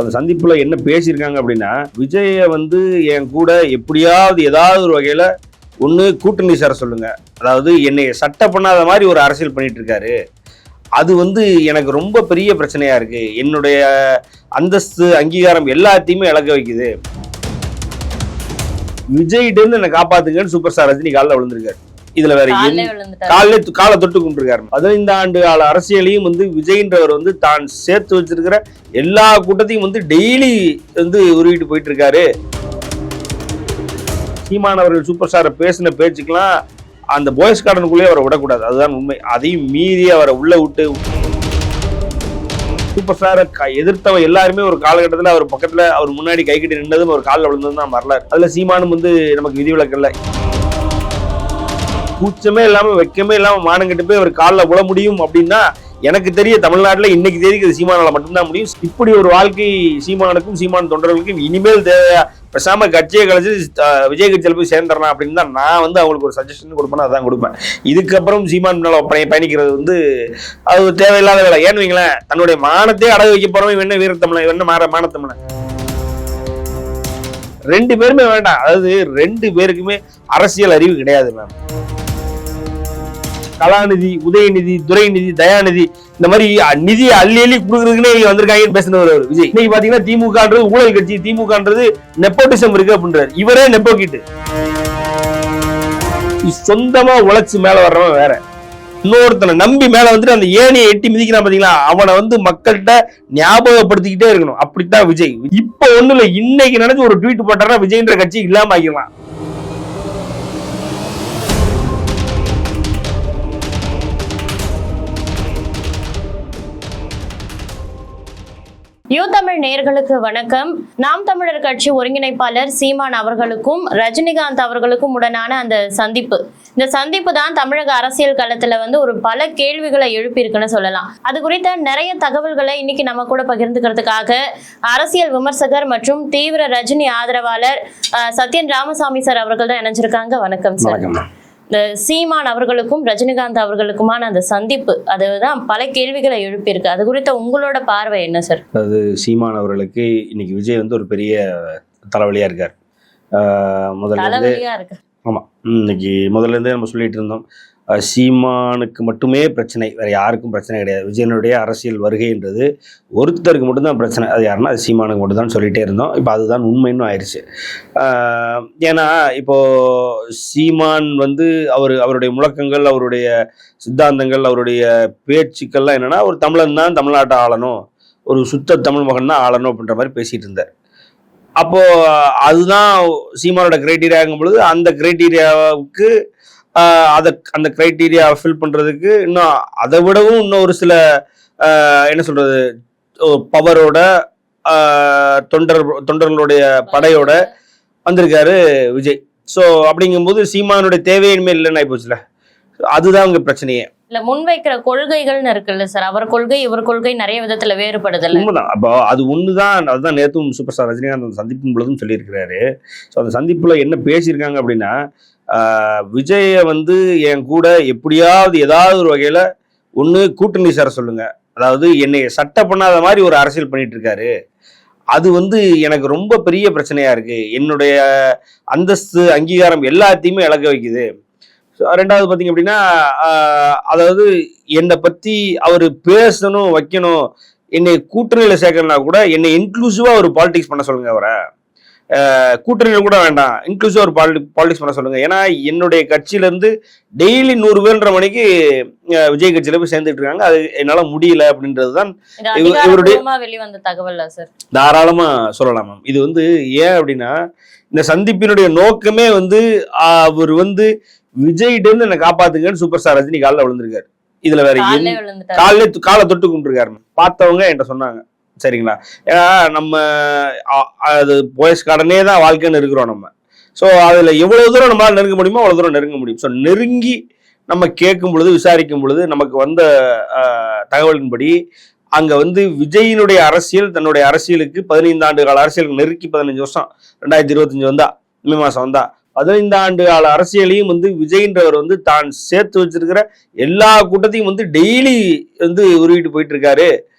அந்த சந்திப்புல என்ன பேசியிருக்காங்க அப்படின்னா, விஜய வந்து என் கூட எப்படியாவது ஏதாவது ஒரு வகையில ஒண்ணு கூட்டணி சேர சொல்லுங்க. அதாவது என்னை சட்ட பண்ணாத மாதிரி ஒரு அரசியல் பண்ணிட்டு இருக்காரு. அது வந்து எனக்கு ரொம்ப பெரிய பிரச்சனையா இருக்கு. என்னுடைய அந்தஸ்து, அங்கீகாரம் எல்லாத்தையுமே இழக்க வைக்குது. விஜய்கிட்ட இருந்து என்னை காப்பாத்துங்கன்னு சூப்பர் ஸ்டார் ரஜினி காலில் விழுந்திருக்காரு. இதுல வேற காலை தொட்டு கும்பிட்டுருக்காரு. 15 ஆண்டு கால அரசியலையும் வந்து விஜய்ன்றவர் வந்து தான் சேர்த்து வச்சிருக்கிற எல்லா கூட்டத்தையும் வந்து டெய்லி வந்து உருவிட்டு போயிட்டு இருக்காரு. சீமானவர்கள் சூப்பர் ஸ்டாரை பேசின பேச்சுக்கெல்லாம் அந்த பாய்ஸ் கார்டனுக்குள்ளே அவரை விடக்கூடாது, அதுதான் உண்மை. அதையும் மீறி அவரை உள்ள விட்டு சூப்பர் ஸ்டாரை எதிர்த்தவன் எல்லாருமே ஒரு காலகட்டத்தில் அவர் பக்கத்துல அவர் முன்னாடி கை கட்டி நின்றதும் ஒரு காலில் விழுந்ததும் தான் வரலாறு. அதுல சீமானும் வந்து நமக்கு விதிவிலக்கல்ல. கூச்சமே இல்லாம வெக்கமே இல்லாம மானம் கட்டு போய் அவர் காலில் விழ முடியும் அப்படின்னா எனக்கு தெரிய தமிழ்நாட்டுல இன்னைக்கு தேதிக்கு சீமானால மட்டும்தான் முடியும். இப்படி ஒரு வாழ்க்கை சீமானுக்கும் சீமான் தொண்டர்களுக்கும் இனிமேல் தேவையா? பேசாம கட்சியை கழிச்சு விஜய் கட்சியில் போய் சேர்ந்துடலாம் அப்படின்னு தான் நான் வந்து அவங்களுக்கு ஒரு சஜஷன் கொடுப்பேன், அதான் கொடுப்பேன். இதுக்கப்புறம் சீமான் பயணிக்கிறது வந்து அது தேவையில்லாத வேலை. ஏன்னு வைங்களேன், தன்னுடைய மானத்தையே அடகு வைக்க போறவன் என்ன வீரத்தமிழன், என்ன மானத்தமிழன். ரெண்டு பேருமே வேண்டாம். அதாவது ரெண்டு பேருக்குமே அரசியல் அறிவு கிடையாது மேம். கலாநிதி, உதயநிதி, துரைநிதி, தயாநிதி இந்த மாதிரி நிதியை அள்ளி கொடுக்குறதுக்குன்னே வந்திருக்காங்கன்னு பேசினவர் விஜய். இன்னைக்கு பாத்தீங்கன்னா திமுகன்றது ஊழல் கட்சி, திமுகன்றது நெப்போட்டிசம் இருக்கு அப்படின்றாரு. இவரே நெப்போக்கிட்டு சொந்தமா உழைச்சு மேல வர்றவன் வேற. இன்னொருத்தனை நம்பி மேல வந்துட்டு அந்த ஏணியை எட்டி மிதிக்கிறான் பாத்தீங்களா, அவனை வந்து மக்கள்கிட்ட ஞாபகப்படுத்திக்கிட்டே இருக்கணும். அப்படித்தான் விஜய். இப்ப ஒண்ணு இல்ல, இன்னைக்கு நினைச்சு ஒரு ட்வீட் போட்டாருன்னா விஜய்ன்ற கட்சி இல்லாம ஆகிடலாம். யூ தமிழ் நேயர்களுக்கு வணக்கம். நாம் தமிழர் கட்சி ஒருங்கிணைப்பாளர் சீமான் அவர்களுக்கும் ரஜினிகாந்த் அவர்களுக்கும் உடனான அந்த சந்திப்பு, இந்த சந்திப்பு தான் தமிழக அரசியல் களத்துல வந்து ஒரு பல கேள்விகளை எழுப்பியிருக்குன்னு சொல்லலாம். அது குறித்த நிறைய தகவல்களை இன்னைக்கு நம்ம கூட பகிர்ந்துக்கிறதுக்காக அரசியல் விமர்சகர் மற்றும் தீவிர ரஜினி ஆதரவாளர் சத்யன் ராமசாமி சார் அவர்கள் தான் இணைஞ்சிருக்காங்க. வணக்கம் சார். இந்த சீமான் அவர்களுக்கும் ரஜினிகாந்த் அவர்களுக்குமான அந்த சந்திப்பு அதுதான் பல கேள்விகளை எழுப்பியிருக்கு. அது குறித்த உங்களோட பார்வை என்ன சார்? அது சீமான் அவர்களுக்கு இன்னைக்கு விஜய் வந்து ஒரு பெரிய தலைவலியா இருக்கார். தலைவலியா இருக்கு. ஆமா, இன்னைக்கு முதல்ல இருந்தே நம்ம சொல்லிட்டு இருந்தோம், சீமானுக்கு மட்டுமே பிரச்சனை, வேற யாருக்கும் பிரச்சனை கிடையாது. விஜயனுடைய அரசியல் வருகைன்றது ஒருத்தருக்கு மட்டும்தான் பிரச்சனை, அது யாருன்னா அது சீமானுக்கு மட்டும்தான் சொல்லிட்டே இருந்தோம். இப்போ அதுதான் உண்மைன்னு ஆயிடுச்சு. ஏன்னா இப்போ சீமான் வந்து அவருடைய முழக்கங்கள், அவருடைய சித்தாந்தங்கள், அவருடைய பேச்சுக்கள்லாம் என்னன்னா, ஒரு தமிழன் தான் தமிழ்நாட்டை ஆளணும், ஒரு சுத்த தமிழ் மகன் தான் ஆளணும் அப்படின்ற மாதிரி பேசிட்டு இருந்தார். அப்போ அதுதான் சீமானோட கிரைட்டீரியாகும் பொழுது அந்த கிரைட்டீரியாவுக்கு அந்த கிரைட்டீரியா ஃபில் பண்றதுக்கு இன்னும் அதை விடவும் இன்னும் ஒரு சில என்ன சொல்றது பவரோட தொண்டர்களுடைய படையோட வந்திருக்காரு விஜய். ஸோ அப்படிங்கும்போது சீமானுடைய தேவையின்மை இல்லைன்னு ஆயிப்போச்சுல, அதுதான் அங்க பிரச்சனையே. இல்ல முன்வைக்கிற கொள்கைகள்னு இருக்குல்ல சார், அவர் கொள்கை இவர் கொள்கை நிறைய விதத்துல வேறுபடுதல். உண்மைதான். அப்போ அது ஒண்ணுதான், அதுதான் நேற்றும் சூப்பர் ஸ்டார் ரஜினிகாந்த் அந்த சந்திப்பின் பொழுதும் சொல்லியிருக்கிறாரு. ஸோ அந்த சந்திப்புல என்ன பேசியிருக்காங்க அப்படின்னா, விஜய வந்து என் கூட எப்படியாவது ஏதாவது ஒரு வகையில ஒண்ணு கூட்டணி சேர சொல்லுங்க. அதாவது என்னை சட்ட பண்ணாத மாதிரி ஒரு அரசியல் பண்ணிட்டு இருக்காரு. அது வந்து எனக்கு ரொம்ப பெரிய பிரச்சனையா இருக்கு. என்னுடைய அந்தஸ்து, அங்கீகாரம் எல்லாத்தையுமே இழக்க வைக்குது. ரெண்டாவது பார்த்தீங்க அப்படின்னா, அதாவது என்னை பத்தி அவர் பேசணும், வைக்கணும், என்னை கூட்டணியில சேர்க்கணும்னா கூட என்னை இன்க்ளூசிவா ஒரு பாலிடிக்ஸ் பண்ண சொல்லுங்க. அவரை கூட்டணியில் கூட வேண்டாம், இன்க்ளூசிவ் ஒரு பாலிடிக்ஸ் பண்ண சொல்லுங்க. ஏன்னா என்னுடைய கட்சியில இருந்து டெய்லி 100 பேர்ன்ற மணிக்கு விஜய் கட்சியில போய் சேர்ந்துட்டு இருக்காங்க. அது என்னால முடியல அப்படின்றதுதான் இவருடைய வெளிவந்த தகவல் சார். தாராளமா சொல்லலாம் மேம். இது வந்து ஏன் அப்படின்னா, இந்த சந்திப்பினுடைய நோக்கமே வந்து அவர் வந்து விஜய்கிட்ட இருந்து என்னை காப்பாத்துங்கன்னு சூப்பர் ஸ்டார் ரஜினி காலில் விழுந்திருக்காரு. இதுல வேற காலை தொட்டு கும்பிட்டுருக்காரு. பார்த்தவங்க என்கிட்ட சொன்னாங்க. சரிங்களா? ஏன்னா நம்ம அது பாய்ஸ் கார்டனே தான் வாழ்க்கைன்னு இருக்கிறோம் நம்ம. ஸோ அதுல எவ்வளவு தூரம் நம்மளால நெருங்க முடியுமோ அவ்வளவு தூரம் நெருங்க முடியும். ஸோ நெருங்கி நம்ம கேட்கும் பொழுது, விசாரிக்கும் பொழுது நமக்கு வந்த தகவலின்படி அங்க வந்து விஜயினுடைய அரசியல், தன்னுடைய அரசியலுக்கு 15 ஆண்டு கால அரசியலுக்கு நெருக்கி 15 வருஷம் 2025 வந்தா, மே மாசம் வந்தா 15 ஆண்டு கால அரசியலையும் வந்து விஜய்ன்றவர் வந்து தான் சேர்த்து வச்சிருக்கிற எல்லா கூட்டத்தையும் வந்து டெய்லி வந்து உருவிட்டு போயிட்டு இருக்காரு.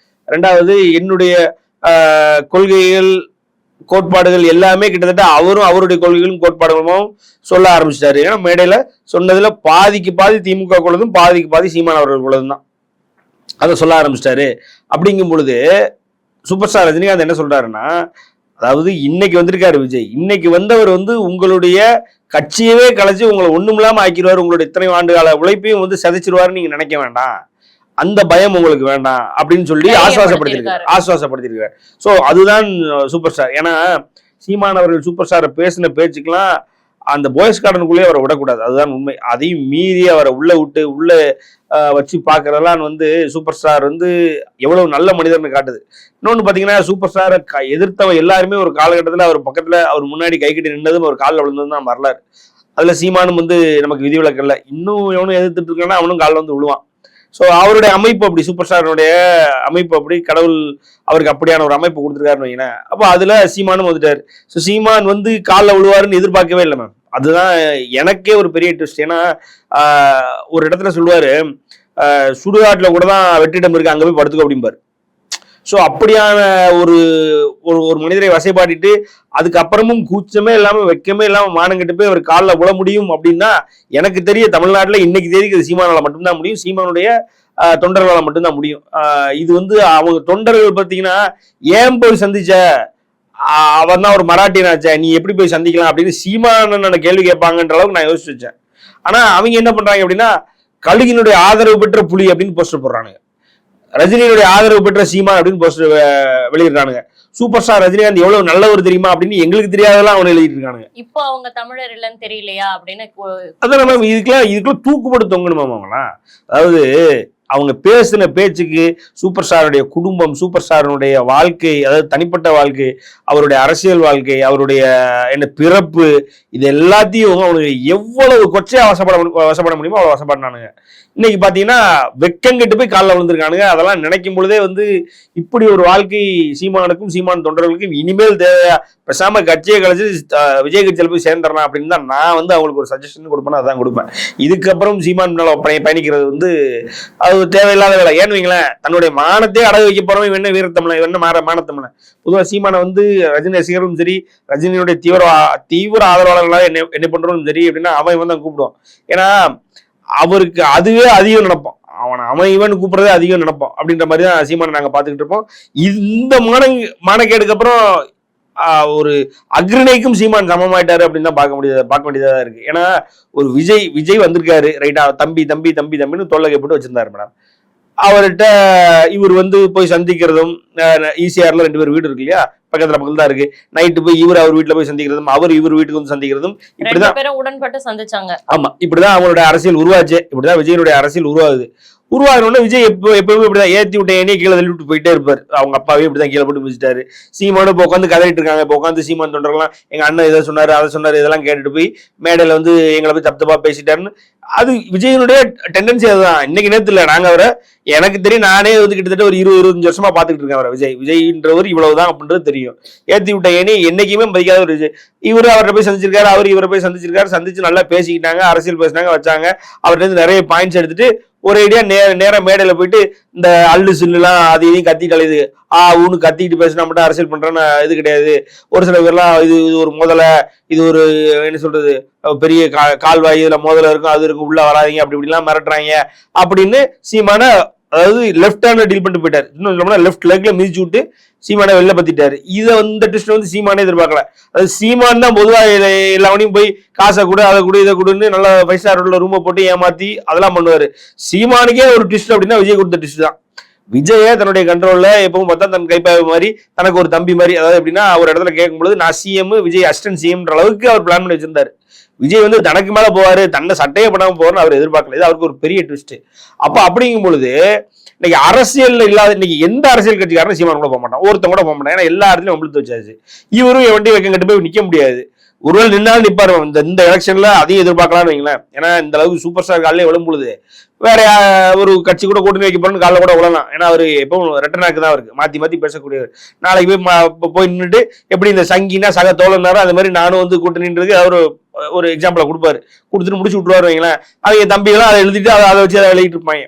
ரெண்டாவது என்னுடைய கொள்கைகள் கோட்பாடுகள் எல்லாமே கிட்டத்தட்ட அவரும் அவருடைய கொள்கைகளும் கோட்பாடுகளும் சொல்ல ஆரம்பிச்சிட்டாரு. ஏன்னா மேடையில சொன்னதுல பாதிக்கு பாதி திமுக குள்ளதும் பாதிக்கு பாதி சீமான் அவர்கள் குள்ளதும் தான். அதை சொல்ல ஆரம்பிச்சிட்டாரு. அப்படிங்கும் பொழுது சூப்பர் ஸ்டார் ரஜினிகாந்த் என்ன சொல்றாருன்னா, அதாவது இன்னைக்கு வந்திருக்காரு விஜய், இன்னைக்கு வந்தவர் உங்களுடைய கட்சியவே கலைச்சு உங்களை ஒண்ணுமில்லாம ஆக்கிடுவார், உங்களுடைய இத்தனை ஆண்டு கால உழைப்பையும் சிதைச்சிருவாருன்னு நீங்க நினைக்க வேண்டாம், அந்த பயம் உங்களுக்கு வேண்டாம் அப்படின்னு சொல்லி ஆசுவாசப்படுத்திருக்காரு. சோ அதுதான் சூப்பர் ஸ்டார். ஏன்னா சீமான் அவர்கள் சூப்பர் ஸ்டாரை பேசின பேச்சுக்கெல்லாம் அந்த பாய்ஸ் கார்டனுக்குள்ளேயே அவரை விடக்கூடாது, அதுதான் உண்மை. அதையும் மீறி அவரை உள்ள விட்டு உள்ள வச்சு பாக்குறதெல்லாம் சூப்பர் ஸ்டார் எவ்வளவு நல்ல மனிதர்னு காட்டுது. இன்னொன்னு பாத்தீங்கன்னா சூப்பர் ஸ்டாரை எதிர்த்தவன் எல்லாருமே ஒரு காலகட்டத்தில் அவர் பக்கத்துல அவர் முன்னாடி கை கட்டி நின்றதும் ஒரு காலில் விழுந்ததும் தான் வரலாறு. அதுல சீமானும் நமக்கு விதிவிலக்கு இல்லை. இன்னும் எவனும் எதிர்த்துட்டு இருக்கான்னா அவனும் காலில் விழுவான். ஸோ அவருடைய அமைப்பு அப்படி, சூப்பர் ஸ்டாருடைய அமைப்பு அப்படி, கடவுள் அவருக்கு அப்படியான ஒரு அமைப்பு கொடுத்துருக்காருன்னு வைங்களேன். அப்போ அதுல சீமானும் வந்துட்டாரு. ஸோ சீமான் காலில் விழுவாருன்னு எதிர்பார்க்கவே இல்லை மேம். அதுதான் எனக்கே ஒரு பெரிய ட்விஸ்ட். ஏன்னா ஒரு இடத்துல சொல்லுவாரு, சுடுகாட்டுல கூட தான் வெற்றிடம் இருக்கு, அங்க போய் படுத்துக்கோ அப்படிம்பாரு. ஸோ அப்படியான ஒரு ஒரு மனிதரை வசைப்பாட்டிட்டு அதுக்கப்புறமும் கூச்சமே இல்லாம வெக்கமே இல்லாம மானங்கிட்டு போய் அவர் காலில் விழ முடியும் அப்படின்னா எனக்கு தெரிய தமிழ்நாட்டுல இன்னைக்கு தேதிக்கு அது சீமானால மட்டும்தான் முடியும், சீமானுடைய தொண்டர்களால் மட்டும்தான் முடியும். இது அவங்க தொண்டர்கள் பார்த்தீங்கன்னா ஏன் போய் சந்திச்ச, அவன் தான் ஒரு மராட்டியனாச்ச, நீ எப்படி போய் சந்திக்கலாம் அப்படின்னு சீமானோட கேள்வி கேட்பாங்கன்ற அளவுக்கு நான் யோசிச்சு வச்சேன். ஆனா அவங்க என்ன பண்றாங்க அப்படின்னா, கழுகினுடைய ஆதரவு பெற்ற புலி அப்படின்னு போஸ்டர் போடுறானுங்க, ரஜினியுடைய ஆதரவு பெற்ற சீமான் அப்படின்னு போஸ்டர் வெளியிடுறானுங்க. சூப்பர் ஸ்டார் ரஜினிகாந்த் எவ்வளவு நல்லவர் தெரியுமா அப்படின்னு எங்களுக்கு தெரியாதெல்லாம் அவங்க எழுதிட்டு இருக்கானுங்க. இப்போ அவங்க தமிழர் இல்லன்னு தெரியலையா அப்படின்னு அதான் மேம், இதுக்கெல்லாம் தூக்குப்பட்டு தொங்கணுமா அவங்களாம்? அதாவது அவங்க பேசின பேச்சுக்கு சூப்பர் ஸ்டாருடைய குடும்பம், சூப்பர் ஸ்டாருடைய வாழ்க்கை, அதாவது தனிப்பட்ட வாழ்க்கை, அவருடைய அரசியல் வாழ்க்கை, அவருடைய பிறப்பு, இது எல்லாத்தையும் அவனுக்கு எவ்வளவு கொச்சையா வசப்பட முடியுமோ அவ்வளவு வசப்படானுங்க. இன்னைக்கு பாத்தீங்கன்னா வெக்கங்கிட்டு போய் காலில் விழுந்திருக்கானுங்க. அதெல்லாம் நினைக்கும் பொழுதே இப்படி ஒரு வாழ்க்கை சீமானுக்கும் சீமான் தொண்டர்களுக்கும் இனிமேல் தேவையா, பேசாம கட்சியை கழிச்சு விஜய் கட்சியில் போய் சேர்ந்துடலாம் அப்படின்னு தான் நான் அவங்களுக்கு ஒரு சஜஷன் கொடுப்பேன், அதான் கொடுப்பேன். இதுக்கப்புறம் சீமான் பயணிக்கிறது அது தேவையில்லாத வேலை. ஏன்னு வைங்களேன், தன்னுடைய மானத்தையே அடகு வைக்க போறவன் என்ன வீரத்தமிழன், என்ன மானத்தமிழன். பொதுவாக சீமானை ரஜினி ரசிகரும் சரி, ரஜினியுடைய தீவிர ஆதரவாளர்களாக என்ன பண்றோம் சரி அப்படின்னா அவன் தான் கூப்பிடுவான். ஏன்னா அவருக்கு அதுவே அதிகம் நினைப்போம், அவன் இவன் கூப்பிடுறதே அதிகம் நினைப்போம் அப்படின்ற மாதிரி தான் சீமானை நாங்க பாத்துக்கிட்டு இருப்போம். இந்த மானக்கேடுக்கு அப்புறம் ஒரு அக்ரணைக்கும் சீமான் சமமாயிட்டாரு அப்படின்னு தான் பார்க்க வேண்டியதா இருக்கு. ஏன்னா ஒரு விஜய் வந்திருக்காரு ரைட்டா, தம்பி தம்பி தம்பி தம்பின்னு தொல்லை போட்டு வச்சிருந்தாரு மேடம். அவர்கிட்ட இவர் போய் சந்திக்கிறதும், ஈசிஆர்ல 2 பேர் வீடு இருக்கு இல்லையா, பக்கத்துல தான் இருக்கு, நைட்டு போய் அவர் வீட்டுல போய் சந்திக்கிறதும், அவர் இவர் வீட்டுக்கு சந்திக்கிறதும், இப்படிதான் உடன்பட்டு சந்திச்சாங்க. ஆமா, இப்படிதான் அவங்களுடைய அரசியல் உருவாச்சு. இப்படிதான் விஜயனுடைய அரசியல் உருவாகுது. உருவாகணும்னா விஜய் எப்பவுமே இப்படிதான் ஏத்தி விட்ட எண்ணெய் கீழே தள்ளி விட்டு போயிட்டே இருப்பாரு. அவங்க அப்பாவே இப்படிதான் கீழே போட்டு மிதிச்சிட்டாரு. சீமானு இப்போ உட்காந்து கதறிட்டு இருக்காங்க. இப்போ உட்காந்து சீமான் தொண்டர்கள்லாம் எங்க அண்ணன் இதை சொன்னாரு அதை சொன்னாரு இதெல்லாம் கேட்டுட்டு போய் மேடையில எங்களை போய் தப்பா பேசிட்டாருன்னு. அது விஜயனுடைய டெண்டன்சி. அதுதான். இன்னைக்கு நேரத்துல இல்ல, நாங்க அவரை எனக்கு தெரியும், நானே கிட்டத்தட்ட ஒரு 20-25 வருஷமா பாத்துக்கிட்டு இருக்கேன் அவரை. விஜய்ன்றவர் இவ்வளவுதான் அப்படின்றது தெரியும். ஏத்தி விட்ட ஏனி என்னைக்குமே மதிக்காத ஒரு விஜய். இவரு அவரை போய் சந்திச்சிருக்காரு, அவர் இவரை போய் சந்திச்சிருக்காரு, சந்திச்சு நல்லா பேசிக்கிட்டாங்க, அரசியல் பேசினாங்க, வச்சாங்க. அவர்கிட்ட நிறைய பாயிண்ட்ஸ் எடுத்துட்டு ஒரு ஐடியா நேரம் மேடையில போயிட்டு இந்த அல்லு சில்லுலாம் அது இதையும் கத்தி கலையுது, ஊன்னு கத்திக்கிட்டு பேசினா மட்டும் அரசியல் பண்றேன்னு இது கிடையாது. ஒரு சில பேர்லாம் இது ஒரு முதலை, இது ஒரு என்ன சொல்றது பெரிய கால்வாய், இதுல முதல்ல இருக்கும் அது இருக்கும், உள்ள வராதிங்க அப்படி இப்படிலாம் மிரட்டுறாங்க அப்படின்னு சீமான, அதாவது லெஃப்ட் ஹேண்ட்ல டீல் பண்ணிட்டு போயிட்டாரு. இன்னும் இல்லைன்னா லெஃப்ட் லெக்ல மிதிச்சு விட்டு சீமானை வெளில பத்திட்டாரு. இதை இந்த ட்விஸ்ட் சீமானே எதிர்பார்க்கல. அது சீமான் தான் பொதுவா எல்லாவனையும் போய் காசை கூட அதை கூட இதை கொடுன்னு நல்லா 5 ஸ்டார் ரூமை போட்டு ஏமாத்தி அதெல்லாம் பண்ணுவாரு. சீமானுக்கே ஒரு ட்விஸ்ட் அப்படின்னா விஜய் கொடுத்த ட்விஸ்ட் தான். விஜய தன்னுடைய கண்ட்ரோல்ல எப்பவும் பார்த்தா தன் கைப்பாவை மாதிரி தனக்கு ஒரு தம்பி மாதிரி, அதாவது எப்படின்னா ஒரு இடத்துல கேட்கும்போது நான் சிஎம், விஜய் அசிஸ்டன்ட் சிஎம்ன்ற அளவுக்கு அவர் பிளான் பண்ணி வச்சிருந்தாரு. விஜய் தனக்கு மேல போவாரு, தன்னை சட்டையே பண்ணாம போவார்னு அவர் எதிர்பார்க்கல. இது அவருக்கு ஒரு பெரிய ட்விஸ்ட். அப்ப அப்படிங்கும் பொழுது இன்னைக்கு அரசியல் இல்லாத, இன்னைக்கு எந்த அரசியல் கட்சிக்காரனும் சீமான் கூட போக மாட்டான், ஒருத்தன் கூட போக மாட்டான். ஏன்னா எல்லா இடத்துலயும் ஒம்பளுத்து வச்சாச்சு. இவரும் வண்டி வைக்க கட்டு போய் நிக்க முடியாது. ஒருவேளை நின்னாலும் நிப்பாரு. இந்த எலெக்ஷன்ல அதையும் எதிர்பார்க்கலாம்னு வைங்களேன். ஏன்னா இந்த அளவுக்கு சூப்பர் ஸ்டார் காலையில விழும் பொழுது வேற ஒரு கட்சி கூட கூட்டணி வைக்க போறேன்னு காலைல கூட விழலாம். ஏன்னா அவரு எப்பவும் ரெட்டனாக்கு தான் இருக்கு, மாத்தி மாத்தி பேசக்கூடியவர். நாளைக்கு போய் நின்றுட்டு எப்படி இந்த சங்கினா சக தோழனாரோ அது மாதிரி நானும் கூட்டணின்றது அவரு ஒரு எக்ஸாம்பிள கொடுப்பாரு, கொடுத்துட்டு முடிச்சு விட்டுருவாரு வைங்களேன். அவங்க தம்பிகளாம் அதை எழுதிட்டு அதை வச்சு அதை எழுதிட்டு இருப்பாங்க.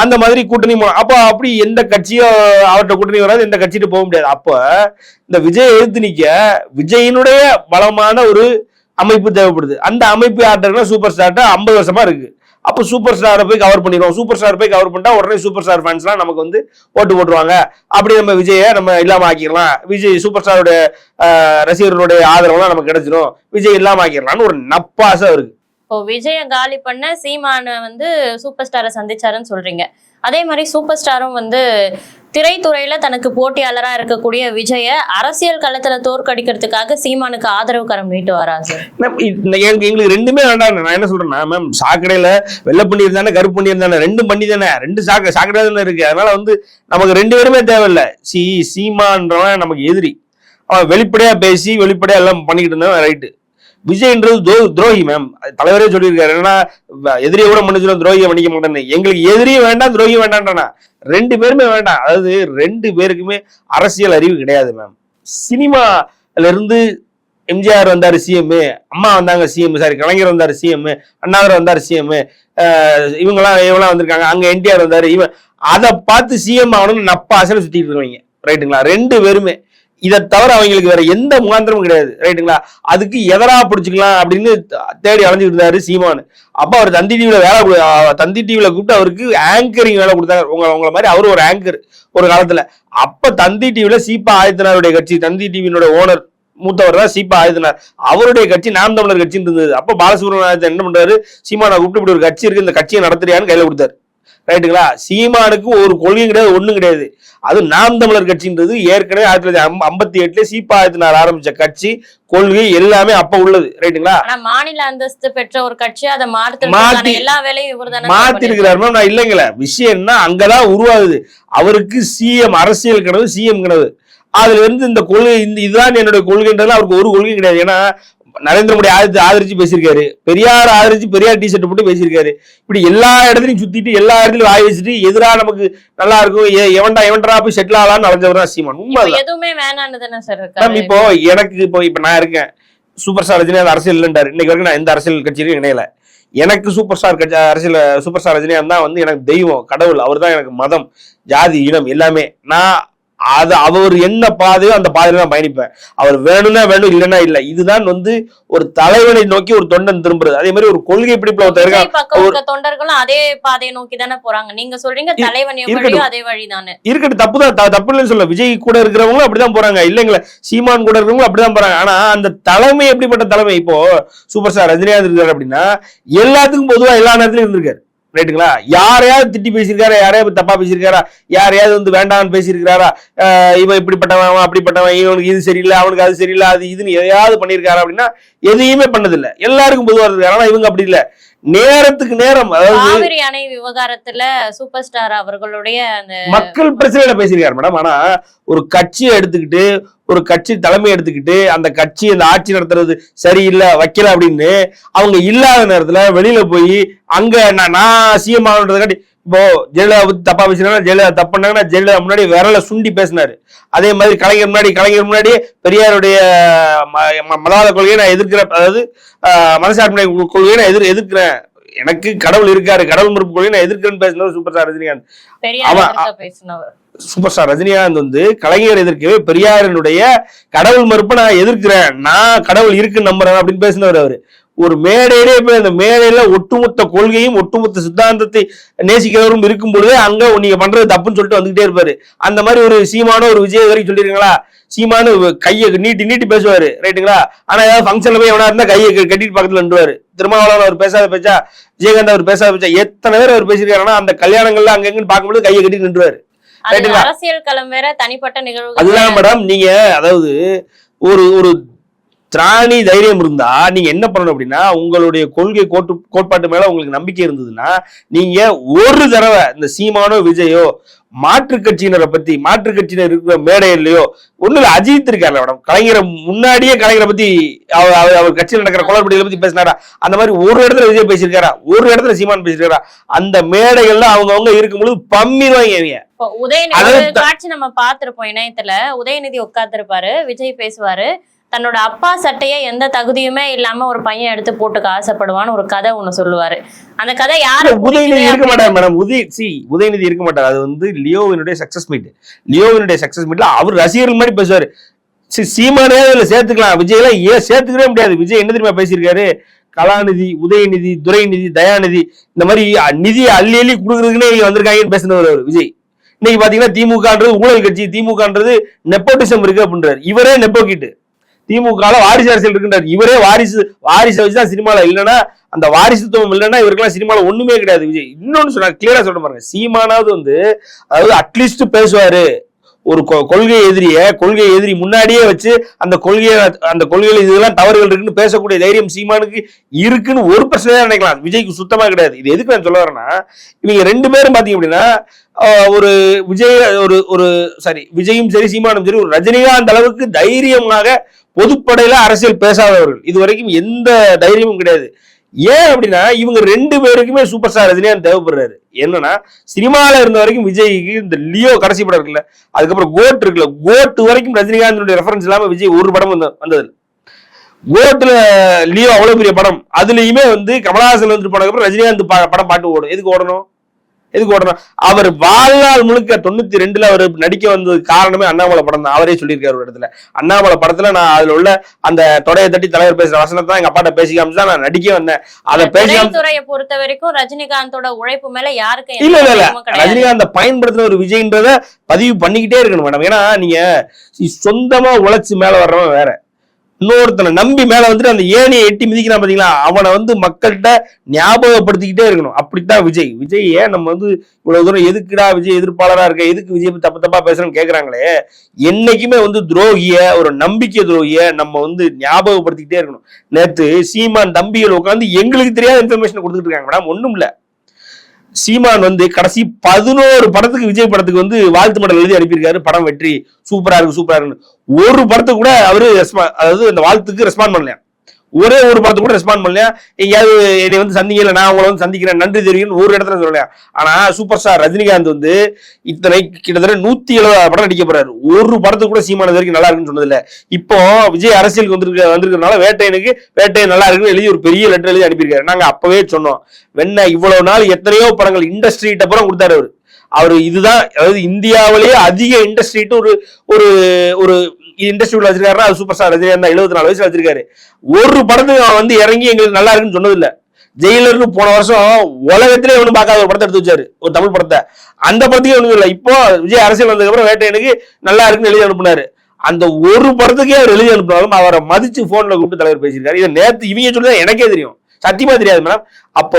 அந்த மாதிரி கூட்டணி அப்போ அப்படி எந்த கட்சியும் அவர்கிட்ட கூட்டணி வராது, எந்த கட்சிட்டு போக முடியாது. அப்ப இந்த விஜய் எதிர்த்து நிக்க விஜயினுடைய பலமான ஒரு அமைப்பு தேவைப்படுது. அந்த அமைப்பு யார்ட்டா சூப்பர் ஸ்டார்ட்ட 50 வருஷமா இருக்கு. அப்போ சூப்பர் ஸ்டாரை போய் கவர் பண்ணிடுவோம். சூப்பர் ஸ்டார் போய் கவர் பண்ணிட்டா உடனே சூப்பர் ஸ்டார் ஃபேன்ஸ்லாம் நமக்கு வந்து ஓட்டு போட்டுருவாங்க. அப்படி நம்ம விஜயை நம்ம இல்லாம ஆக்கிடலாம், விஜய் சூப்பர் ஸ்டாரோட ரசிகர்களுடைய ஆதரவுலாம் நமக்கு கிடைச்சிடும், விஜய் இல்லாம ஆக்கிடலாம்னு ஒரு நப்பாசம் இருக்கு. இப்போ விஜய காலி பண்ண சீமான வந்து சூப்பர் ஸ்டாரை சந்திச்சாருன்னு சொல்றீங்க. அதே மாதிரி சூப்பர் ஸ்டாரும் வந்து திரைத்துறையில தனக்கு போட்டியாளரா இருக்கக்கூடிய விஜய அரசியல் களத்துல தோற்கடிக்கிறதுக்காக சீமானுக்கு ஆதரவு கரம் நீட்டு வராது சார். எங்களுக்கு ரெண்டுமே வேண்டாம். நான் என்ன சொல்றேன்னா, மேம் சாக்கடையில வெள்ளை பண்ணி இருந்தானே கருப்பு பண்ணி இருந்தானே ரெண்டும் பண்ணி தானே, ரெண்டு சாக்கடை தானே இருக்கு. அதனால வந்து நமக்கு ரெண்டு பேருமே தேவையில்லை. சீமான்றவன் நமக்கு எதிரி. அவன் வெளிப்படையா பேசி வெளிப்படையா எல்லாம் பண்ணிக்கிட்டு இருந்தான், ரைட்டு. விஜய்ன்றது துரோகி மேம், தலைவரே சொல்லியிருக்காரு. ஏன்னா எதிரியை கூட மன்னிச்சிடும், துரோகியை மன்னிக்க மாட்டேன்னு. எங்களுக்கு எதிரியும் வேண்டாம் துரோகியும் வேண்டாம்னா ரெண்டு பேருமே வேண்டாம். அதாவது ரெண்டு பேருக்குமே அரசியல் அறிவு கிடையாது மேம். சினிமால இருந்து எம்ஜிஆர் வந்தாரு சிஎம், அம்மா வந்தாங்க சிஎம், சாரி கலைஞர் வந்தாரு சிஎம், அண்ணாதுரை வந்தாரு சிஎம், இவங்கெல்லாம் வந்திருக்காங்க, அங்க என்டிஆர் வந்தாரு, இவன் அதை பார்த்து சிஎம் ஆகணும்னு நப்பாசையில சுத்திட்டு இருக்காங்க, ரைட்டுங்களா. ரெண்டு பேருமே இதை தவிர அவங்களுக்கு வேற எந்த முகாந்திரமும் கிடையாது, ரைட்டுங்களா. அதுக்கு எதரா பிடிச்சிக்கலாம் அப்படின்னு தேடி அலைஞ்சிட்டு இருந்தாரு சீமான். அப்ப அவர் தந்தி டிவில கூப்பிட்டு அவருக்கு ஆங்கரிங் வேலை கொடுத்தாங்க. உங்களை மாதிரி அவரு ஒரு ஆங்கர் ஒரு காலத்துல. அப்ப தந்தி டிவில சீபா ஆதித்தனாருடைய கட்சி, தந்தி டிவியினுடைய ஓனர் மூத்தவர் தான் சீபா ஆதித்தனார், அவருடைய கட்சி நாம் தமிழர் கட்சின்னு இருந்தது. அப்ப பாலசுப்ரமணியன் என்ன பண்றாரு, சீமானை கூப்பிட்டு இப்படி ஒரு கட்சி இருக்கு, இந்த கட்சியை நடத்துறியான்னு கையில கொடுத்தாரு, ரைட்டுங்களா. சீமானுக்கு ஒரு கொள்கையும் கிடையாது, ஒண்ணும் கிடையாது. அது நாம் தமிழர் கட்சின்றது ஏற்கனவே 1958 சீபா ஆதித்தனார் ஆரம்பிச்ச கட்சி, கொள்கை எல்லாமே அப்ப உள்ளது, ரைட்டுங்களா. மாநில அந்தஸ்து பெற்ற ஒரு கட்சி அதை மாத்தி எல்லா வேலையும் மாத்தி இருக்கிறாரு மேம். நான் இல்லைங்களா, விஷயம் என்ன அங்கதான் உருவாகுது. அவருக்கு சிஎம் அரசியல் கனவு, சிஎம் கனவு. அதுல இருந்து இந்த கொள்கை இதுதான் என்னுடைய கொள்கைன்றது அவருக்கு ஒரு கொள்கை கிடையாது. ஏன்னா நரேந்திர மோடி ஆதரிச்சு பேசியிருக்காரு, பெரியார் ஆதரிச்சு பெரியார் டிஷர்ட் போட்டு பேசியிருக்காரு. இப்படி எல்லா இடத்துலையும் சுத்திட்டு எல்லா இடத்துலயும் வாய் வச்சுட்டு எதிரா நமக்கு நல்லா இருக்கும், எவன்டா போய் செட்டில் ஆகலாம்னு அலைஞ்சவர் தான் சீமான். உண்மை எதுவுமே வேணான்னு சார். இப்போ எனக்கு இப்ப நான் இருக்கேன், சூப்பர் ஸ்டார் ரஜினி அந்த அரசியல் இல்லைன்றாரு. இன்னைக்கு வரைக்கும் நான் எந்த அரசியல் கட்சியிலும் இணையல. எனக்கு சூப்பர் ஸ்டார் கட்சி அரசியல் சூப்பர் ஸ்டார் ரஜினிகாந்த் தான் வந்து எனக்கு தெய்வம், கடவுள். அவர் தான் எனக்கு மதம், ஜாதி, இனம் எல்லாமே. நான் அது அவர் என்ன பாதையோ அந்த பாதையில தான் பயணிப்பேன். அவர் வேணும்னா வேணும், இல்லைன்னா இல்லை. இதுதான் வந்து ஒரு தலைவனை நோக்கி ஒரு தொண்டன் திரும்புறது. அதே மாதிரி ஒரு கொள்கை பிடிப்புல தொண்டர்களும் அதே பாதையை நோக்கி தானே போறாங்க. நீங்க சொல்றீங்க தலைவன் அதே வழிதானே இருக்கட்டும், தப்புதான், தப்பு இல்லைன்னு சொல்ல. விஜய் கூட இருக்கிறவங்களும் அப்படிதான் போறாங்க, இல்லைங்களா. சீமான் கூட இருக்கிறவங்களும் அப்படிதான் போறாங்க. ஆனா அந்த தலைமை எப்படிப்பட்ட தலைமை? இப்போ சூப்பர் ஸ்டார் ரஜினிகாந்த் இருக்காரு அப்படின்னா எல்லாத்துக்கும் பொதுவா எல்லா நேரத்திலும் இருந்திருக்காரு, ரைட்டுங்களா. யாரையாவது திட்டி பேசியிருக்காரா, யாரையாவது தப்பா பேசியிருக்காரா, யாரையாவது வந்து வேண்டாம்னு பேசியிருக்காரா, இவன் இப்படிப்பட்டவன் அப்படிப்பட்டவன், இவனுக்கு இது சரியில்லை அவனுக்கு அது சரியில்லை அது இதுன்னு எதையாவது பண்ணியிருக்காரா அப்படின்னா எதையுமே பண்ணதில்லை, எல்லாருக்கும் பொதுவாக இருக்காரு. ஆனா இவங்க அப்படி இல்லை, நேரத்துக்கு நேரம். அதாவது அணை விவகாரத்துல சூப்பர் ஸ்டார் அவர்களுடைய அந்த மக்கள் பிரச்சனையில பேசியிருக்காரு மேடம். ஆனா ஒரு கட்சியை எடுத்துக்கிட்டு, ஒரு கட்சி தலைமை எடுத்துக்கிட்டு அந்த கட்சி அந்த ஆட்சி நடத்துறது சரியில்லை வைக்கல அப்படின்னு அவங்க இல்லாத நேரத்துல வெளியில போய் அங்க நான் சிஎம் ஆகுன்றதுக்காட்டி, இப்போ ஜெயலலிதா பத்தி தப்பா பேசினா ஜெயலலிதா தப்பு பண்ணாங்கன்னா ஜெயலலிதா முன்னாடி விரல சுண்டி பேசினாரு. அதே மாதிரி கலைஞர் முன்னாடி பெரியாருடைய மதவாத கொள்கையை நான் எதிர்க்கிறேன், அதாவது மனசாட்சி கொள்கையை நான் எதிர்க்கிறேன், எனக்கு கடவுள் இருக்காரு, கடவுள் மறுப்பு கொள்கையை நான் எதிர்க்கிறேன்னு பேசினவர் super star Rajinikanth. Super star Rajinikanth வந்து கலைஞர் எதிர்க்கவே பெரியாரினுடைய கடவுள் மறுப்பை நான் எதிர்க்கிறேன், நான் கடவுள் இருக்குன்னு நம்புறேன் அப்படின்னு பேசினவர் அவரு. ஒரு மேடையிலே போய் அந்த மேடையில ஒட்டுமொத்த கொள்கையும் ஒட்டுமொத்த சித்தாந்தத்தை நேசிக்கிறவரும் இருக்கும் பொழுது அங்க நீங்க பண்றது தப்புன்னு சொல்லிட்டு வந்துகிட்டே இருப்பாரு. அந்த மாதிரி ஒரு சீமானோ ஒரு விஜய் வரைக்கும் சொல்லிருக்கீங்களா? சீமானு கையை நீட்டி பேசுவாரு, ரைட்டுங்களா. ஆனா ஏதாவது ஃபங்க்ஷன்ல போய் எவனா இருந்தா கையை கட்டிட்டு பக்கத்துல நின்றுவாரு. திருமாவளவன் அவர் பேசாத பேச்சா, விஜயகாந்த் அவர் பேசாத பேச்சா, எத்தனை பேர் அவர் பேசியிருக்காருன்னா அந்த கல்யாணங்கள்ல அங்க எங்கன்னு பார்க்கும்போது கையை கட்டி நின்றுவாரு. அரசியல் களம் வேற, தனிப்பட்ட நிகழ்வு. அதுதான் மேடம், நீங்க அதாவது ஒரு திராணி தைரியம் இருந்தா நீங்க என்ன பண்ணணும் அப்படின்னா, உங்களுடைய கொள்கை கோட்பாட்டு மேல உங்களுக்கு நம்பிக்கை இருந்ததுன்னா நீங்க ஒரு தடவை இந்த சீமானோ விஜயோ மாற்று கட்சியினரை பத்தி, மாற்று கட்சியினர் இருக்கிற மேடையிலையோ ஒண்ணு அஜித் இருக்காரு மேடம், கலைஞரை முன்னாடியே கலைஞரை பத்தி அவர் கட்சியில் நடக்கிற குளறுபடிகளை பத்தி பேசினாரா? அந்த மாதிரி ஒரு இடத்துல விஜய் பேசியிருக்காரா, ஒரு இடத்துல சீமான் பேசியிருக்காரா? அந்த மேடைகள்ல அவங்க இருக்கும்போது பம்மிடுவாங்க. உதயநிதி காட்சி நம்ம பாத்திருப்போம் இணையத்துல. உதயநிதி உட்கார்ந்துருப்பாரு, விஜய் பேசுவாரு, தன்னோட அப்பா சட்டையை எந்த தகுதியுமே இல்லாம ஒரு பையன் எடுத்து போட்டுக்க ஆசைப்படுவான்னு ஒரு கதை ஒண்ணு சொல்லுவாரு. அந்த கதை யாரு? உதயநிதி இருக்க மாட்டார் மேடம். உதயநிதி இருக்க மாட்டார். அது வந்து லியோவினுடைய சக்சஸ் மீட்ல அவர் ரசிகர்கள் மாதிரி பேசுவாரு. சீமானே இதுல சேர்த்துக்கலாம், விஜயெல்லாம் ஏன் சேர்த்துக்கவே முடியாது. விஜய் என்ன தெரியுமா பேசியிருக்காரு? கலாநிதி, உதயநிதி, துரைநிதி, தயாநிதி இந்த மாதிரி நிதியை அள்ளி அள்ளி கொடுக்குறதுக்குன்னே வந்திருக்காங்கன்னு பேசினவர் அவர் விஜய். இன்னைக்கு பாத்தீங்கன்னா திமுகன்றது ஊழல் கட்சி, திமுகன்றது நெப்போட்டிசம் இருக்கு அப்படின்றாரு. இவரே நெப்போக்கிட்டு திமுக வாரிசு அரசியல் இருக்குன்றாரு. இவரே வாரிசை வச்சுதான் சினிமால இல்லைன்னா, அந்த வாரிசுத்துவம் இல்லைன்னா இவருக்கெல்லாம் சினிமால ஒண்ணுமே கிடையாது. விஜய் இன்னொன்னு சொன்னா கிளியரா சொல்ல பாருங்க, சீமானாவது வந்து அதாவது அட்லீஸ்ட் பேசுவாரு. ஒரு கொள்கை எதிரி முன்னாடியே வச்சு அந்த கொள்கையில இதெல்லாம் தவறுகள் இருக்குன்னு பேசக்கூடிய தைரியம் சீமானுக்கு இருக்குன்னு ஒரு பிரச்சனையா நினைக்கலாம். விஜய்க்கு சுத்தமா கிடையாது. இது எதுக்கு நான் சொல்ல வரேன்னா, இவங்க ரெண்டு பேரும் பாத்தீங்க அப்படின்னா ஒரு விஜயும் சரி சீமானும் சரி ஒரு ரஜினிகாந்த் அளவுக்கு தைரியமாக பொதுப்படையில அரசியல் பேசாதவர்கள். இது வரைக்கும் எந்த தைரியமும் கிடையாது. ஏன் அப்படின்னா இவங்க ரெண்டு பேருக்குமே சூப்பர் ஸ்டார் ரஜினிகாந்த் தேவைப்படுறாரு. என்னன்னா சினிமால இருந்த வரைக்கும் விஜய்க்கு இந்த லியோ கடைசி படம் இருக்குல்ல, அதுக்கப்புறம் கோட் இருக்குல்ல, கோட் வரைக்கும் ரஜினிகாந்தனுடைய ரெஃபரன்ஸ் இல்லாம விஜய் ஒரு படம் வந்தது. கோட்ல லியோ அவ்வளவு பெரிய படம், அதுலயுமே வந்து கமலஹாசன் வந்து போனதுக்கப்புறம் ரஜினிகாந்த் படம் பாட்டு ஓடும். எதுக்கு ஓடணும்? அவர் வாழ்நாள் முழுக்க 92ல அவர் நடிக்க வந்தது காரணமே அண்ணாமலை படம் தான். அவரே சொல்லியிருக்காரு ஒரு இடத்துல, அண்ணாமலை படத்துல நான் அதுல உள்ள அந்த தொடைய தட்டி தலைவர் பேசுற வசனத்தை எங்க அப்பாட்ட பேசி காமிச்சு தான் நான் நடிக்க வந்தேன். அதை துறையை பொறுத்த வரைக்கும் ரஜினிகாந்தோட உழைப்பு மேல யாருக்கு இல்ல ரஜினிகாந்த் பயன்படுத்தின ஒரு விஜய்ன்றத பதிவு பண்ணிக்கிட்டே இருக்கணும் மேடம். ஏன்னா நீங்க சொந்தமா உழைச்சு மேல வர்றவன் வேற, இன்னொருத்தனை நம்பி மேல வந்துட்டு அந்த ஏணியை எட்டி மிதிக்கிறான் பாத்தீங்களா, அவனை வந்து மக்கள்கிட்ட ஞாபகப்படுத்திக்கிட்டே இருக்கணும். அப்படித்தான் விஜய் ஏன் நம்ம வந்து இவ்வளவு தூரம் எதுக்குடா விஜய் எதிர்ப்பாளரா இருக்க, எதுக்கு விஜய் தப்பா பேசுறேன்னு கேக்குறாங்களே, என்னைக்குமே வந்து ஒரு நம்பிக்கை துரோகிய நம்ம வந்து ஞாபகப்படுத்திக்கிட்டே இருக்கணும். நேத்து சீமான் தம்பிகள் உட்காந்து எங்களுக்கு தெரியாத இன்ஃபர்மேஷன் கொடுத்துட்டு இருக்காங்க மேடம். ஒண்ணும் இல்ல, சீமான் வந்து கடைசி 11 படத்துக்கு விஜய் படத்துக்கு வந்து வாழ்த்து மடல் எழுதி அனுப்பியிருக்காரு. படம் வெற்றி, சூப்பரா இருக்கு. ஒரு படத்துக்கு கூட அவரு அதாவது அந்த வாழ்த்துக்கு ரெஸ்பாண்ட் பண்ணல. ஒரே ஒரு படத்துக்கு கூட ரெஸ்பாண்ட் பண்ணல. எங்கேயாவது என்னை வந்து சந்திக்கல, நான் உங்களை வந்து சந்திக்கிறேன், நன்றி தெரியும் ஒரு இடத்துல சொல்லலையா. ஆனா சூப்பர் ஸ்டார் ரஜினிகாந்த் வந்து கிட்டத்தட்ட 170 படம் நடிக்க போறாரு. ஒரு படத்துக்கு கூட சீமான வரைக்கும் நல்லா இருக்குன்னு சொன்னது இல்ல. இப்போ விஜய் அரசியலுக்கு வந்திருக்கிறதுனால வேட்டையன் நல்லா இருக்குன்னு எழுதி ஒரு பெரிய லெட்டர் எழுதி அனுப்பியிருக்காரு. நாங்க அப்பவே சொன்னோம், இவ்வளவு நாள் எத்தனையோ படங்கள் இண்டஸ்ட்ரிட்ட அப்புறம் கொடுத்தாரு அவரு இதுதான், அதாவது இந்தியாவிலேயே அதிக இண்டஸ்ட்ரிட்டு ஒரு இண்டஸ்ட்ரியில் வச்சிருக்காருன்னா அது சூப்பர் ஸ்டார் ரஜினிகாந்த் தான். 74 வயசுல வச்சிருக்காரு. ஒரு படத்துக்கு அவன் வந்து இறங்கி எங்களுக்கு நல்லா இருக்குன்னு சொன்னது இல்ல. ஜெயிலர்னு போன வருஷம் உலகத்திலே ஒன்றும் பார்க்காத ஒரு படத்தை எடுத்து வச்சாரு, ஒரு தமிழ் படத்தை. அந்த படத்துக்கே ஒன்றும் இல்லை. இப்போ விஜய் அரசியல் வந்ததுக்கு அப்புறம் வேட்டையனுக்கு நல்லா இருக்குன்னு எழுதி அனுப்புனாரு. அந்த ஒரு படத்துக்கே அவர் எழுதி அனுப்பினாலும் அவரை மதிச்சு போன்ல கூப்பிட்டு தலைவர் பேசியிருக்காரு. இதை நேற்று இவங்க சொல்லிதான் எனக்கே தெரியும், சத்தியமா தெரியாது மேடம். அப்ப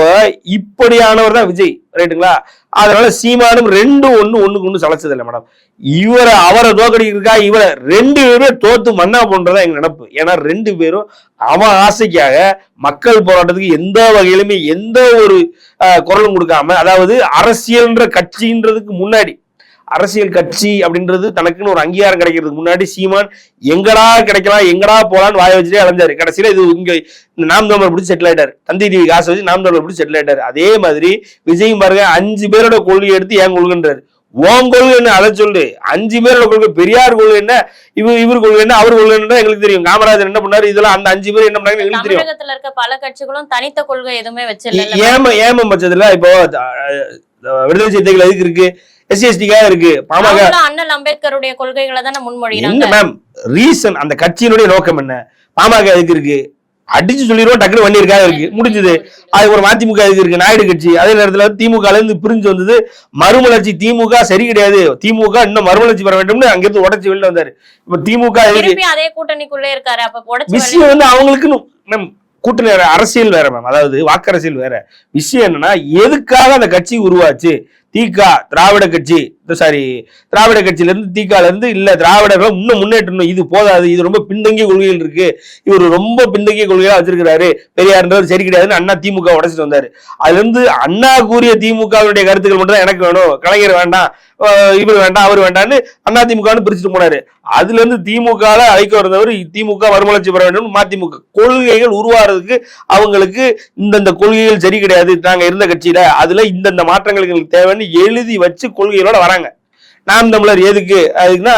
இப்படியானவர் தான் விஜய், ரைட்டுங்களா? அதனால சீமானும் ஒண்ணுக்கு ஒண்ணு சளைச்சது இல்லை மேடம். அவரை தோக்கடிக்கிறதுக்கா இவரை 2 பேருமே தோத்து மண்ணா போன்றதா எங்க நினைப்பு. ஏன்னா 2 பேரும் அவன் ஆசைக்காக மக்கள் போராட்டத்துக்கு எந்த வகையிலுமே எந்த ஒரு குரலும் கொடுக்காம, அதாவது அரசியல்ன்ற கட்சின்றதுக்கு முன்னாடி, அரசியல் கட்சி அப்படின்றது தனக்குன்னு ஒரு அங்கீகாரம் கிடைக்கிறதுக்கு முன்னாடி சீமான் எங்கடா கிடைக்கலாம் எங்கடா போலான்னு வாய வச்சுட்டே அலைஞ்சாரு. கடைசியில இது இங்க நாம் தமிழர் பிடிச்சி செட்டில் ஆயிட்டாரு. தந்தி டிவி காசு வச்சு நாம் தமிழர் பிடிச்சி செட்டில் ஆயிட்டாரு. அதே மாதிரி விஜயும் பாருங்க 5 பேரோட கொள்கையை எடுத்து ஏன் கொள்கைன்றாரு. உன் கொள்கை என்ன அதை சொல்லு. 5 பேரோட கொள்கை, பெரியார் கொள்கை என்ன, இவர் கொள்கை என்ன, அவர் கொள்கை என்ன எங்களுக்கு தெரியும். காமராஜர் என்ன பண்ணாரு, இதெல்லாம் அந்த 5 பேர் என்ன பண்ணாங்க எங்களுக்கு தெரியும். தமிழகத்துல இருக்க பல கட்சிகளும் தனித்த கொள்கை எதுவுமே வச்சு ஏம பட்சத்துல இப்போ விடுதலை சிறுத்தைகள் எதுக்கு இருக்கு, SC/STக்காக இருக்கு. பாமக அண்ணல் அம்பேத்கருடைய கொள்கைகளை தானே முன்மொழிகிறாங்க. மேம் ரீசன் அந்த கட்சியினுடைய நோக்கம் என்ன? பாமக எதுக்கு இருக்கு, அடிச்சு சொல்லிடுவோம், டக்குனு வண்டியிருக்காக இருக்கு, முடிஞ்சது. அது ஒரு மதிமுக எதுக்கு இருக்கு, நாயுடு கட்சி. அதே நேரத்துல திமுக இருந்து பிரிஞ்சு வந்தது மறுமலர்ச்சி. திமுக சரி கிடையாது, திமுக இன்னும் மறுமலர்ச்சி பெற வேண்டும்னு அங்கிருந்து உடச்சு வெளில வந்தாரு. இப்ப திமுக அதே கூட்டணிக்குள்ளே இருக்காரு. அப்ப விஷயம் வந்து அவங்களுக்கு கூட்டணி அரசியல் வேற மேம், அதாவது வாக்கரசியல் வேற. விஷயம் என்னன்னா எதுக்காக அந்த கட்சி உருவாச்சு. திராவிட கட்சியில இருந்து திகால இருந்து இல்ல திராவிடர்களை இன்னும் முன்னேற்றணும், இது போதாது, இது ரொம்ப பின்தங்கிய கொள்கைகள் இருக்கு, இவர் ரொம்ப பின்தங்கிய கொள்கையா வச்சிருக்கிறாரு, பெரியார்ன்றது சரி கிடையாதுன்னு அண்ணா திமுக உடைச்சிட்டு வந்தாரு. அதுல இருந்து அண்ணா கூறிய திமுகவுடைய கருத்துக்கள் மட்டும் தான் எனக்கு வேணும், கலைஞர் வேண்டாம், இவர் வேண்டாம், அவர் வேண்டாம்னு அண்ணா திமுகன்னு பிரிச்சுட்டு போனாரு. அதுல இருந்து திமுக அழைக்க வந்தவர் திமுக மறுமலர்ச்சி பெற வேண்டும். மதிமுக கொள்கைகள் உருவாறதுக்கு அவங்களுக்கு இந்த கொள்கைகள் சரி கிடையாது, நாங்க இருந்த கட்சியில அதுல இந்த மாற்றங்களுக்கு தேவைன்னு எழுதி வச்சு கொள்கைகளோட வராங்க. நாம் தமிழர் எதுக்கு, அதுக்குன்னா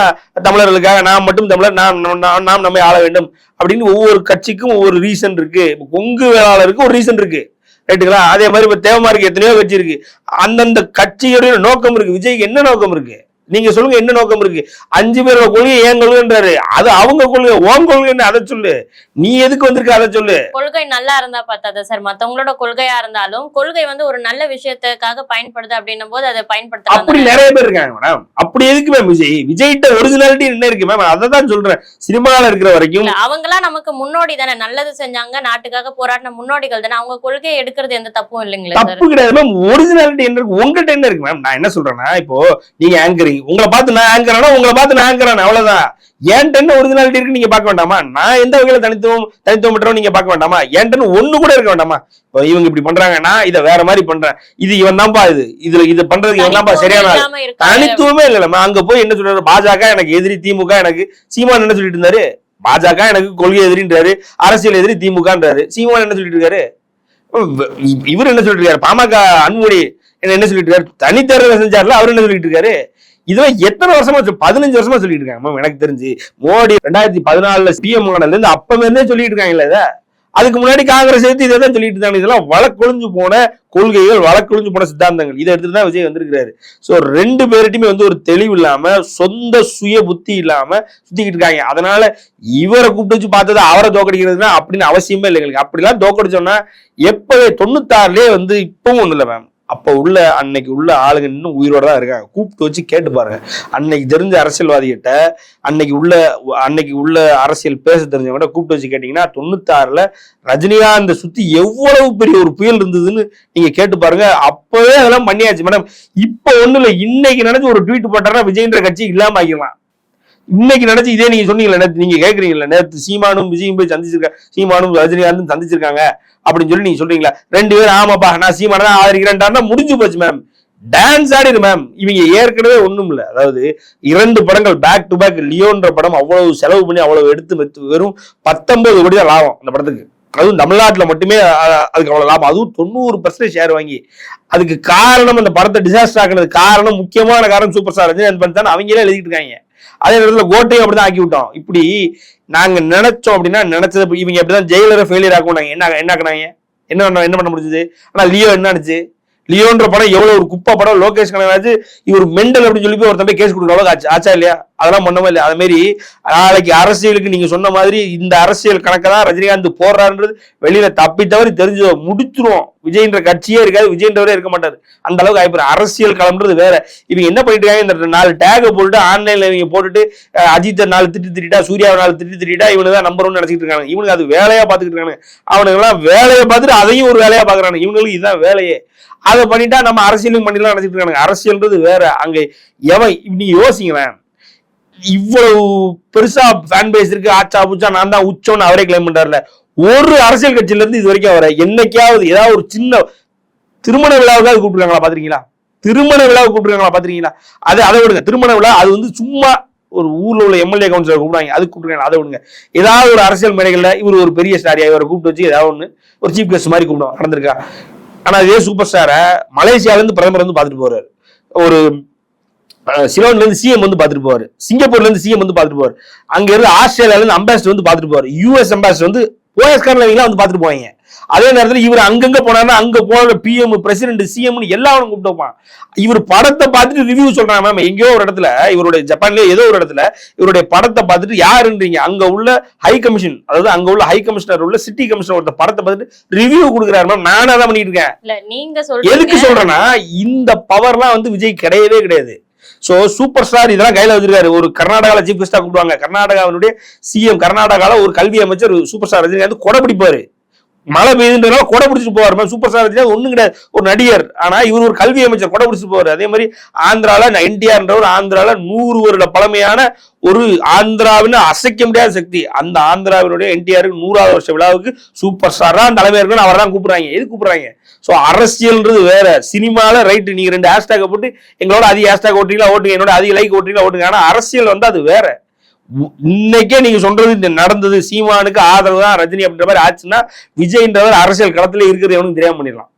தமிழர்களுக்காக நாம் மட்டும் தமிழர், நாம் நம்மை ஆள வேண்டும் அப்படின்னு ஒவ்வொரு கட்சிக்கும் ஒவ்வொரு ரீசன் இருக்கு. கொங்கு வேளாளருக்கு ஒரு ரீசன் இருக்கு, ரைட்டுங்களா? அதே மாதிரி இப்ப தேவமாருக்கு எத்தனையோ கட்சி இருக்கு, அந்தந்த கட்சியுடைய நோக்கம் இருக்கு. விஜய்க்கு என்ன நோக்கம் இருக்கு நீங்க சொல்லுங்க, என்ன நோக்கம் இருக்கு? 5 பேரோட கொள்கை ஏன் கொள்கைன்றாரு, அது அவங்க கொள்கை, ஓன் கொள்கைன்னு அதை சொல்லு. நீ எதுக்கு வந்திருக்க அதை சொல்லு. கொள்கை நல்லா இருந்தா பார்த்தாது சார், மத்தவங்களோட கொள்கையா இருந்தாலும் கொள்கை வந்து ஒரு நல்ல விஷயத்துக்காக பயன்படுது அப்படின்னும் போது அதை பயன்படுத்த அப்படி நிறைய பேர் இருக்காங்க மேடம். அப்படி எதுக்கு மேம் விஜய்கிட்ட ஒரிஜினாலிட்டி என்ன இருக்கு மேம்? அதை தான் சொல்றேன். சினிமால இருக்கிற வரைக்கும் அவங்களாம் நமக்கு முன்னோடி தானே, நல்லது செஞ்சாங்க, நாட்டுக்காக போராடின முன்னோடிகள் தானே. அவங்க கொள்கையை எடுக்கிறது எந்த தப்பும் இல்லைங்களா? தப்பு கிடையாது மேம். ஒரிஜினாலிட்டி என்ன இருக்கு உங்ககிட்ட, என்ன இருக்கு மேம்? நான் என்ன சொல்றேன்னா, இப்போ நீங்க ஆங்கரிங், உங்களை பார்த்து நான் ஆங்கரானா, உங்களை பார்த்து நான் ஆங்கரான, அவ்வளவுதான். என்கிட்ட என்ன ஒரிஜினாலிட்டி இருக்கு நீங்க பார்க்க வேண்டாமா? நான் எந்த வகையில தனித்துவம் பெற்றோம் நீங்க பார்க்க வேண்டாமா? என்கிட்ட ஒண்ணு கூட இருக்க வேண்டாமா? இவங்க இப்படி பண்றாங்க, நான் இதை வேற மாதிரி பண்றேன், இது இவன் தான்ப்பா, இது பண்றதுக்கு இவன் தான்ப்பா சரியான தனித்துவமே இல்ல. அங்க போய் என்ன சொல்றாரு, பாஜக எனக்கு எதிரி, திமுக எனக்கு. சீமான் என்ன சொல்லிட்டு இருந்தாரு, பாஜக எனக்கு கொள்கை எதிரின்றாரு, அரசியல் எதிரி திமுகன்றாரு. சீமான் என்ன சொல்லிட்டு இருக்காரு, இவர் என்ன சொல்லிட்டு இருக்காரு, பாமக அன்புமணி என்ன சொல்லிட்டு இருக்காரு, தனித்தேர்தல் செஞ்சார்ல, அவர் என்ன சொல்லிட்டு இருக்காரு. இதெல்லாம் எத்தனை வருஷமா, 15 வருஷமா சொல்லிட்டு இருக்காங்க எனக்கு தெரிஞ்சு. மோடி 2014 PM ஆனதுல இருந்து அப்பவே இருந்தே சொல்லிட்டு இருக்காங்கல்ல இதை. அதுக்கு முன்னாடி காங்கிரஸ் எடுத்து இதை தான் சொல்லிட்டு இருந்தாங்க. இதெல்லாம் வழக்கொழிஞ்சு போன கொள்கைகள், வழக்கொழிஞ்சு போன சித்தாந்தங்கள். இதை எடுத்துட்டு தான் விஜய் வந்திருக்கிறாரு. சோ 2 பேர்கிட்டயுமே வந்து ஒரு தெளிவு இல்லாம, சொந்த சுய புத்தி இல்லாம சுத்திக்கிட்டு இருக்காங்க. அதனால இவரை கூப்பிட்டு வச்சு பார்த்தது அவரை தோக்கடிக்கிறதுனா அப்படின்னு அவசியமே இல்லை எங்களுக்கு. அப்படிலாம் தோக்கடிச்சோம்னா எப்பவே 96லயே வந்து இப்பவும் ஒண்ணு இல்லை மேம். அப்ப உள்ள அன்னைக்கு உள்ள ஆளுங்க இன்னும் உயிரோட தான் இருக்காங்க. கூப்பிட்டு வச்சு கேட்டு பாருங்க. அன்னைக்கு தெரிஞ்ச அரசியல்வாதிகிட்ட, அன்னைக்கு உள்ள அரசியல் பேச தெரிஞ்சவங்க கூப்பிட்டு வச்சு கேட்டீங்கன்னா 96ல ரஜினிகாந்த் சுத்தி எவ்வளவு பெரிய ஒரு புயல் இருந்ததுன்னு நீங்க கேட்டு பாருங்க. அப்பவே அதெல்லாம் பண்ணியாச்சு மேடம். இப்ப ஒண்ணு இல்ல, இன்னைக்கு நினைச்சு ஒரு ட்வீட் போட்டாருன்னா விஜய்ன்ற கட்சி இல்லாம ஆகிடலாம். இன்னைக்கு நினைச்சு இதே நீங்க சொன்னீங்களா, நேற்று நீங்க கேக்குறீங்களா, நேற்று சீமானும் விஜயும் போய் சந்திச்சிருக்காங்க, சீமானும் ரஜினிகாந்தும் சந்திச்சிருக்காங்க அப்படின்னு சொல்லி நீங்க சொல்றீங்களா? 2 பேரும் ஆமாப்பா நான் சீமான தான் ஆதரிக்கிறேன்டா, முடிஞ்சு போச்சு மேம். Dance ஆடிடு ma'am. இவங்க ஏற்கனவே ஒண்ணும் இல்ல. அதாவது 2 படங்கள் பேக் டு பேக். லியோன்ற படம் அவ்வளவு செலவு பண்ணி அவ்வளவு எடுத்து வெறும் 19 கோடி தான் லாபம் அந்த படத்துக்கு. அதுவும் தமிழ்நாட்டுல மட்டுமே அதுக்கு அவ்வளவு லாபம். அதுவும் 90% ஷேர் வாங்கி. அதுக்கு காரணம், அந்த படத்தை டிசாஸ்டர் ஆக்குனது காரணம், முக்கியமான காரணம் சூப்பர் ஸ்டார் ரஜினிகாந்த் தான் அவங்களே எழுதிட்டு இருக்காங்க. அதே நேரத்தில் கோட்டையும் அப்படிதான் ஆக்கி விட்டோம். இப்படி நாங்க நினைச்சோம் அப்படின்னா நினைச்சது இவங்க அப்படிதான் ஜெயிலரை ஃபெயிலியர் ஆக்குனாங்க. என்ன ஆக்குனாங்க, என்ன பண்ண முடிஞ்சது? ஆனா லியோ என்ன ஆச்சு? லியோன்ற படம் எவ்வளவு ஒரு குப்பை படம். லோகேஷ் கனகராஜ் இவர் மெண்டல் அப்படின்னு சொல்லி போய் ஒருத்தன் கேஸ் கொடுக்குற அளவுக்கு ஆச்சா இல்லையா? அதெல்லாம் பண்ணவே இல்லை. அது மாதிரி நாளைக்கு அரசியலுக்கு நீங்க சொன்ன மாதிரி இந்த அரசியல் கணக்கை தான் ரஜினிகாந்த் போடுறாருன்றது வெளியில தப்பி தவறி தெரிஞ்சு முடிச்சிருவோம். விஜய்ன்ற கட்சியே இருக்காது, விஜய்ன்றவரே இருக்க மாட்டாரு. அந்த அளவுக்கு ஆயிப்போம். அரசியல் களம்ன்றது வேற. இவங்க என்ன பண்ணிட்டு இருக்காங்க, இந்த 4 டேக் போட்டுட்டு ஆன்லைன்ல இவங்க போட்டுட்டு அஜித்தை 4 திட்டிட்டா, சூர்யாவை 4 திட்டிட்டா இவனு தான் நம்பர் 1 நினைச்சிட்டு இருக்காங்க. இவனுக்கு அது வேலையா பாத்துக்கிட்டு இருக்காங்க. அவனுக்கு எல்லாம் வேலையை பார்த்துட்டு அதையும் ஒரு வேலையா பாக்குறாங்க. இவங்களுக்கு இதுதான் வேலையே. அதை பண்ணிட்டா நம்ம அரசியலும் பண்ணிலாம் நினைச்சிட்டு இருக்காங்க. அரசியல்ன்றது வேற. அங்க எவன் நீ யோசிங்களேன், இவ்வளவு பெருசா ஃபேன் பேஸ் இருக்கு, ஆச்சா புச்சா நான் தான் உச்சோன்னு அவரே கிளைம் பண்றாருல. ஒரு அரசியல் கட்சியில இருந்து இது வரைக்கும் அவரை என்னைக்காவது ஏதாவது ஒரு சின்ன திருமண விழாவுக்காவது கூப்பிட்டுருக்காங்களா பாத்திருக்கீங்களா? திருமண விழாவுக்கு கூப்பிட்டுருக்காங்களா பாத்திருக்கீங்களா? அதை விடுங்க. திருமண விழா அது வந்து சும்மா ஒரு ஊர்ல உள்ள எம்எல்ஏ கவுன்சிலர் கூப்பிடுவாங்க, அது கூப்பிட்டுருக்காங்க. அதை விடுங்க. ஏதாவது ஒரு அரசியல் மேடைகள்ல இவர் ஒரு பெரிய ஸ்டாரியா இவரை கூப்பிட்டு வச்சு ஏதாவது ஒண்ணு ஒரு சீஃப் கெஸ்ட் மாதிரி கூப்பிடுவோம், நடந்திருக்கா? ஆனா இதே சூப்பர் ஸ்டாரை மலேசியால இருந்து பிரதமர் வந்து பாத்துட்டு போறாரு, ஒரு சிலோன்ல இருந்து சிஎம் வந்து பாத்துட்டு போவாரு, சிங்கப்பூர்ல இருந்து சிஎம் வந்து பாத்துட்டு போவாரு, அங்க இருந்து ஆஸ்திரேலியால இருந்து அம்பாசிடர் வந்து பாத்துட்டு போவாரு, யூஎஸ் அம்பாசிடர் வந்து போயஸ்கார்ல வந்து பாத்துட்டு போவாங்க. அதே நேரத்தில் இவர் அங்கங்க போனாருன்னா அங்க போன பிஎம் பிரசிடென்ட் சிஎம் எல்லாரும் கூப்பிட்டு வைப்பான். இவர் படத்தை பார்த்துட்டு ரிவ்யூ சொல்றாங்க மேம். எங்கேயோ ஒரு இடத்துல இவருடைய ஜப்பான்லயோ ஏதோ ஒரு இடத்துல இவருடைய படத்தை பார்த்துட்டு யாருன்றீங்க, அங்க உள்ள ஹை கமிஷன், அதாவது அங்க உள்ள ஹை கமிஷனர் உள்ள சிட்டி கமிஷனர் ஒருத்த படத்தை பார்த்துட்டு ரிவ்யூ கொடுக்குறாரு மேம். நானும் அதான் பண்ணிட்டு இருக்கேன். எதுக்கு சொல்றேன்னா இந்த பவர்லாம் வந்து விஜய் கிடையவே கிடையாது. சோ சூப்பர் ஸ்டார் இதெல்லாம் கையில வச்சிருக்காரு. ஒரு கர்நாடகால சீஃப் கெஸ்டா கூப்பிடுவாங்க, கர்நாடகாவினுடைய சிஎம், கர்நாடகால ஒரு கல்வி அமைச்சர் சூப்பர் ஸ்டார் ரஜினிகாந்த் கொடை பிடிப்பாரு. மழை பெய்யுதுன்றதுனால கொடை பிடிச்சிட்டு போவார். சூப்பர் ஸ்டார் ரஜினிகாந்த் ஒண்ணும் கிடையாது, ஒரு நடிகர். ஆனா இவர் ஒரு கல்வி அமைச்சர், கொடை பிடிச்சிட்டு போவார். அதே மாதிரி ஆந்திரால என்டிஆர் ஆந்திரால 100 வருட பழமையான ஒரு ஆந்திராவின் அசைக்க முடியாத சக்தி. அந்த ஆந்திராவினுடைய என்டிஆருக்கு 100வது வருஷ விழாவுக்கு சூப்பர் ஸ்டாரா தலைமை இருக்கணும், அவர் தான் கூப்பிடுறாங்க. எது கூப்பிடுறாங்க? சோ அரசியல்ன்றது வேற, சினிமால ரைட். நீங்க 2 ஹேஷ்டாக போட்டு எங்களோட அதிக ஹேஷ்டாக் ஓட்டுறீங்களா ஓட்டுங்க, என்னோட அதிக லைக் ஓட்டுறீங்களா ஓட்டுங்க. ஆனா அரசியல் வந்து அது வேற. இன்னைக்கே நீங்க சொல்றது நடந்தது, சீமானுக்கு ஆதரவு தான் ரஜினி அப்படின்ற மாதிரி ஆச்சுன்னா விஜய்ன்றவர் அரசியல் களத்துல இருக்கிறது எவனுக்கு தெரியாம பண்ணிடலாம்.